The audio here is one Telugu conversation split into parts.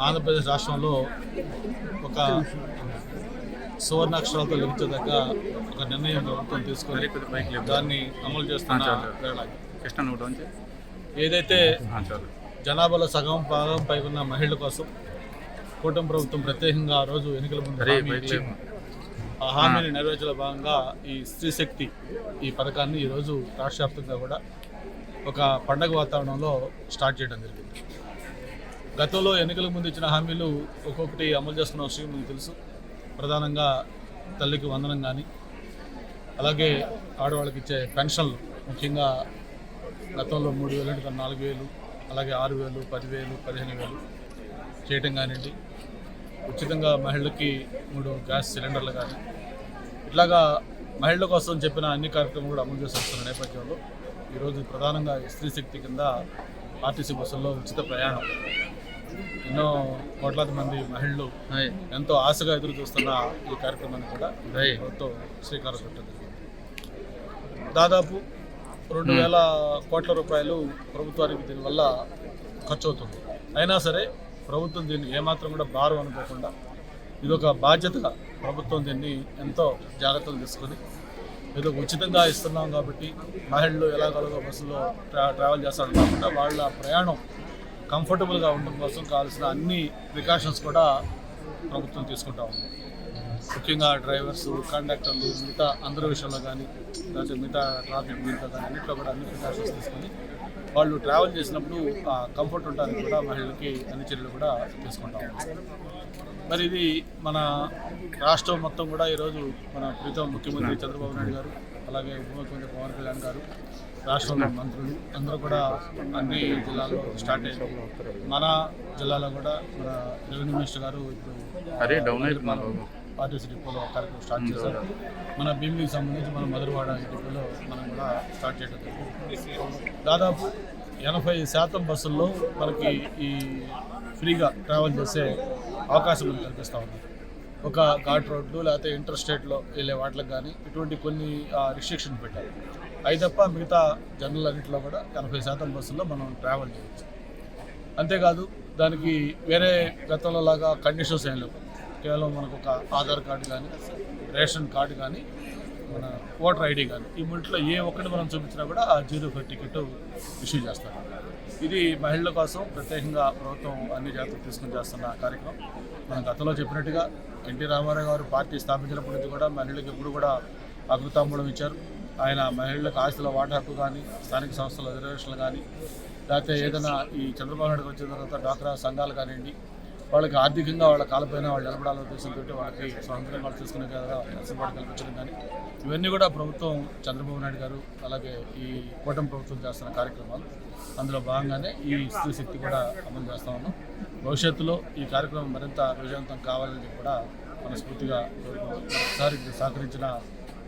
ఆంధ్రప్రదేశ్ రాష్ట్రంలో ఒక సువర్ణాక్షరాలతో లిఖించదగ్గ ఒక నిర్ణయం ప్రభుత్వం తీసుకొని దాన్ని అమలు చేస్తున్న ఏదైతే జనాభాలో సగం భాగం పై ఉన్న మహిళల కోసం కూటమి ప్రభుత్వం ప్రత్యేకంగా ఆ రోజు ఎన్నికల ముందు ఆ హామీని నెరవేర్చలో భాగంగా ఈ స్త్రీశక్తి ఈ పథకాన్ని ఈరోజు రాష్ట్ర వ్యాప్తంగా కూడా ఒక పండగ వాతావరణంలో స్టార్ట్ చేయడం జరిగింది. గతంలో ఎన్నికల ముందు ఇచ్చిన హామీలు ఒక్కొక్కటి అమలు చేస్తున్న విషయం మీకు తెలుసు. ప్రధానంగా తల్లికి వందనం కానీ, అలాగే ఆడవాళ్ళకి ఇచ్చే పెన్షన్లు, ముఖ్యంగా గతంలో 3,000 కన్నా 4,000, అలాగే 6,000, 10,000, 15,000 చేయటం కానివ్వండి, ఉచితంగా మహిళలకి 3 గ్యాస్ సిలిండర్లు కానీ, ఇట్లాగా మహిళల కోసం చెప్పిన అన్ని కార్యక్రమాలు కూడా అమలు చేసి వస్తున్న నేపథ్యంలో ఈరోజు ప్రధానంగా స్త్రీ శక్తి కింద ఆర్టీసీ బస్సుల్లో ఉచిత ప్రయాణం ఎన్నో కోట్లాది మంది మహిళలు ఎంతో ఆశగా ఎదురు చూస్తున్న ఈ కార్యక్రమాన్ని కూడా ప్రభుత్వం శ్రీకారం చుట్టింది. దాదాపు 2,000 కోట్ల రూపాయలు ప్రభుత్వానికి దీనివల్ల ఖర్చు అవుతుంది. అయినా సరే ప్రభుత్వం దీన్ని ఏమాత్రం కూడా భారం అనుకోకుండా ఇదొక బాధ్యతగా ప్రభుత్వం దీన్ని ఎంతో జాగ్రత్తలు తీసుకొని ఏదో ఉచితంగా ఇస్తున్నాం కాబట్టి మహిళలు ఎలాగోలాగో బస్సులో ట్రావెల్ చేస్తారని కాకుండా వాళ్ళ ప్రయాణం కంఫర్టబుల్గా ఉండడం కోసం కావాల్సిన అన్ని ప్రికాషన్స్ కూడా ప్రభుత్వం తీసుకుంటా ఉంది. ముఖ్యంగా డ్రైవర్స్, కండక్టర్లు, మిగతా అందరి విషయంలో కానీ, లేకపోతే మిగతా ట్రాఫిక్ దీంట్లో కానీ అన్నింటిలో కూడా అన్ని ప్రికాషన్స్ తీసుకొని వాళ్ళు ట్రావెల్ చేసినప్పుడు కంఫర్ట్ ఉండడానికి కూడా మహిళలకి అన్ని చర్యలు కూడా తీసుకుంటా ఉంది. మరి ఇది మన రాష్ట్రం మొత్తం కూడా ఈరోజు మన ప్రీతం ముఖ్యమంత్రి చంద్రబాబు నాయుడు గారు, అలాగే ఉప ముఖ్యమంత్రి పవన్ కళ్యాణ్ గారు, రాష్ట్రంలో మంత్రులు అందరూ కూడా అన్ని జిల్లాల్లో స్టార్ట్ అయ్యారు. మన జిల్లాలో కూడా మన రెవెన్యూ మినిస్టర్ గారు ఇప్పుడు ఆర్టీసీ డిపోలో కార్యక్రమం స్టార్ట్ చేశారు. మన భీమిలికి సంబంధించి మన మధురవాడ డిపోలో మనం కూడా స్టార్ట్ చేయడం జరిగింది. దాదాపు 80% బస్సుల్లో మనకి ఈ ఫ్రీగా ట్రావెల్ చేసే అవకాశం మనకు కల్పిస్తూ ఉంది. ఒక ఘాట్ రోడ్లు లేకపోతే ఇంటర్ స్టేట్లో వెళ్ళే వాటికి కానీ ఇటువంటి కొన్ని రిస్ట్రిక్షన్ పెట్టారు. అవి తప్ప మిగతా జనరల్ అన్నింటిలో కూడా 80% బస్సుల్లో మనం ట్రావెల్ చేయవచ్చు. అంతేకాదు దానికి వేరే గతంలో లాగా కండిషన్స్ ఏం లేవు. కేవలం మనకు ఒక ఆధార్ కార్డు కానీ, రేషన్ కార్డు కానీ, మన ఓటర్ ఐడి కానీ, ఈ మూడింటిలో ఏ ఒక్కటి మనం చూపించినా కూడా ఆ 0 ఫేర్ టికెట్ ఇష్యూ చేస్తారు. ఇది మహిళల కోసం ప్రత్యేకంగా ప్రభుత్వం అన్ని జాగ్రత్తలు తీసుకుని చేస్తున్న కార్యక్రమం. మనం గతంలో చెప్పినట్టుగా ఎన్టీ రామారావు గారు పార్టీ స్థాపించినప్పటి నుంచి కూడా మహిళలకు ఎప్పుడు కూడా అగ్రతాంబూలం ఇచ్చారు. ఆయన మహిళలకు ఆస్తుల వాటా హక్కు కానీ, స్థానిక సంస్థల రిజర్వేషన్లు కానీ, లేకపోతే ఏదైనా ఈ చంద్రబాబు నాయుడు వచ్చిన తర్వాత డ్వాక్రా సంఘాలు కానివ్వండి, వాళ్ళకి ఆర్థికంగా వాళ్ళ కాలపైన వాళ్ళు నిలబడాలని ఉద్దేశంతో వాళ్ళకి స్వతంత్రం వాళ్ళు తీసుకునే కదా వెసులుబాటు కల్పించడం కానీ, ఇవన్నీ కూడా ప్రభుత్వం చంద్రబాబు నాయుడు గారు అలాగే ఈ కూటమి ప్రభుత్వం చేస్తున్న కార్యక్రమాలు. అందులో భాగంగానే ఈ స్త్రీ శక్తి కూడా అమలు చేస్తూ ఉన్నాం. భవిష్యత్తులో ఈ కార్యక్రమం మరింత విజయవంతం కావాలని కూడా మనస్ఫూర్తిగా ఒకసారి సహకరించిన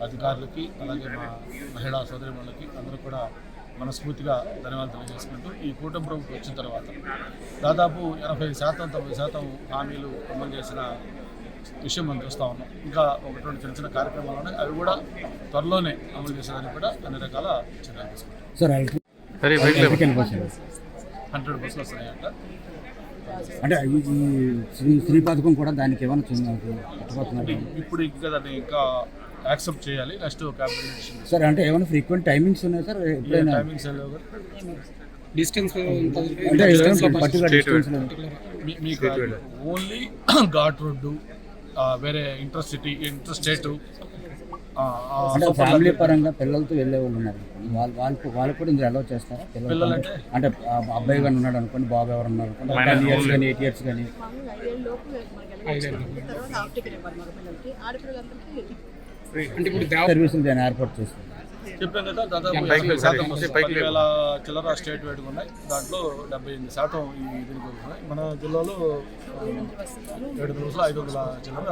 అధికారులకి, అలాగే మా మహిళా సోదరిమణులకి అందరూ కూడా మనస్ఫూర్తిగా ధన్యవాదాలు తెలియజేసుకుంటూ, ఈ కూటమి ప్రభుత్వం వచ్చిన తర్వాత దాదాపు 80%, 90% హామీలు అమలు చేసిన విషయం మనం చూస్తూ ఉన్నాం. ఇంకా 1-2 చిన్న చిన్న కార్యక్రమాలు ఉన్నాయి. అవి కూడా త్వరలోనే అమలు చేసేదానికి కూడా అన్ని రకాల చర్యలు తీసుకుంటాం. 100 బస్సులు వస్తున్నాయంట. అంటే ఈ స్త్రీ పథకం కూడా దానికి ఏమైనా ఇప్పుడు ఇంకా దాన్ని ఇంకా యాక్సెప్ట్ చేయాలి. Next cabinet decision sir. అంటే ఏమైనా ఫ్రీక్వెంట్ టైమింగ్స్ ఉన్నాయి సార్? టైమింగ్స్ డిస్టెన్స్ మీకు ఓన్లీ ఘాట్ రోడ్డు, వేరే inter city, inter state, family పరంగా పిల్లలతో వెళ్ళే వాళ్ళు ఉన్నారు. వాళ్ళు కూడా ఇందులో అలౌ చేస్తారా? పిల్లలు అంటే అబ్బాయి కానీ ఉన్నాడు అనుకోండి, బాబు ఎవరు ఉన్నారు అనుకోండి, 10 years కానీ 8 years కానీ సర్వీసులు దాన్ని ఏర్పాటు చేస్తుంది. చెప్పాను కదా, దాదాపు 50% 10,000 చిల్లర స్టేట్ వైడ్గా ఉన్నాయి. దాంట్లో 78% ఈ దీనికి ఉన్నాయి. మన జిల్లాలో 7 రోజులు 500 చిల్లర